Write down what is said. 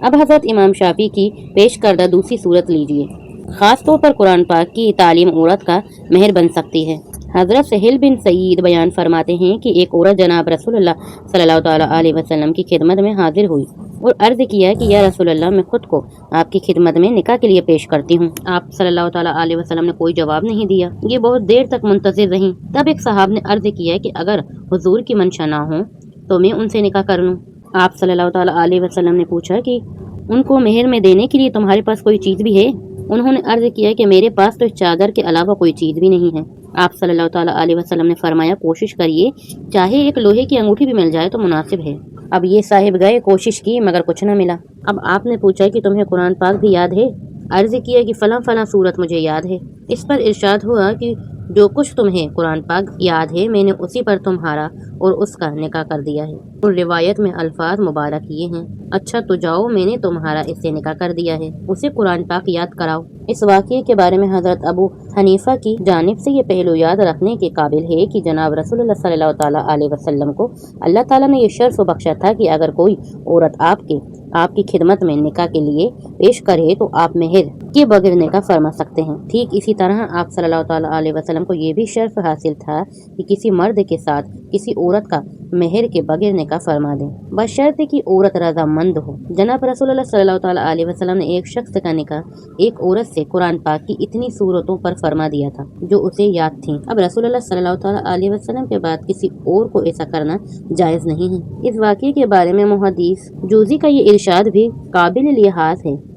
اب حضرت امام شافعی کی پیش کردہ دوسری صورت لیجیے۔ خاص طور پر قرآن پاک کی تعلیم عورت کا مہر بن سکتی ہے۔ حضرت سہیل بن سعید بیان فرماتے ہیں کہ ایک عورت جناب رسول اللہ صلی اللہ تعالیٰ علیہ وسلم کی خدمت میں حاضر ہوئی اور عرض کیا کہ یا رسول اللہ، میں خود کو آپ کی خدمت میں نکاح کے لیے پیش کرتی ہوں۔ آپ صلی اللہ تعالیٰ علیہ وسلم نے کوئی جواب نہیں دیا۔ یہ بہت دیر تک منتظر رہیں۔ تب ایک صحابی نے عرض کیا کہ اگر حضور کی منشا نہ ہو تو میں ان سے نکاح کر لوں۔ آپ صلی اللہ تعالیٰ علیہ وسلم نے پوچھا کہ ان کو مہر میں دینے کے لیے تمہارے پاس کوئی چیز بھی ہے؟ انہوں نے عرض کیا کہ میرے پاس تو اس چادر کے علاوہ کوئی چیز بھی نہیں ہے۔ آپ صلی اللہ تعالیٰ علیہ وسلم نے فرمایا، کوشش کریے، چاہے ایک لوہے کی انگوٹھی بھی مل جائے تو مناسب ہے۔ اب یہ صاحب گئے، کوشش کی مگر کچھ نہ ملا۔ اب آپ نے پوچھا کہ تمہیں قرآن پاک بھی یاد ہے؟ عرض کیا کہ فلاں فلاں صورت مجھے یاد ہے۔ اس پر ارشاد ہوا کہ جو کچھ تمہیں قرآن پاک یاد ہے میں نے اسی پر تمہارا اور اس کا نکاح کر دیا ہے۔ اور روایت میں الفاظ مبارک یہ ہیں، اچھا تو جاؤ، میں نے تمہارا اس سے نکاح کر دیا ہے، اسے قرآن پاک یاد کراؤ۔ اس واقعے کے بارے میں حضرت ابو حنیفہ کی جانب سے یہ پہلو یاد رکھنے کے قابل ہے کہ جناب رسول اللہ صلی اللہ تعالیٰ علیہ وسلم کو اللہ تعالیٰ نے یہ شرف بخشا تھا کہ اگر کوئی عورت آپ کی خدمت میں نکاح کے لیے پیش کرے تو آپ مہر کے بغیر نکاح فرما سکتے ہیں۔ ٹھیک اسی طرح آپ صلی اللہ تعالیٰ علیہ وسلم کو یہ بھی شرف حاصل تھا کہ کسی مرد کے ساتھ کسی عورت کا مہر کے بغیر نکاح فرما دیں، بشرط کہ عورت رضا مند ہو۔ جناب رسول اللہ صلی اللہ تعالیٰ علیہ وسلم نے ایک شخص کا نکاح ایک عورت سے قرآن پاک کی اتنی صورتوں پر فرما دیا تھا جو اسے یاد تھیں۔ اب رسول اللہ صلی اللہ تعالیٰ علیہ وسلم کے بعد کسی اور کو ایسا کرنا جائز نہیں ہے۔ اس واقعے کے بارے میں محدث جوزی کا یہ ارشاد بھی قابل لحاظ ہے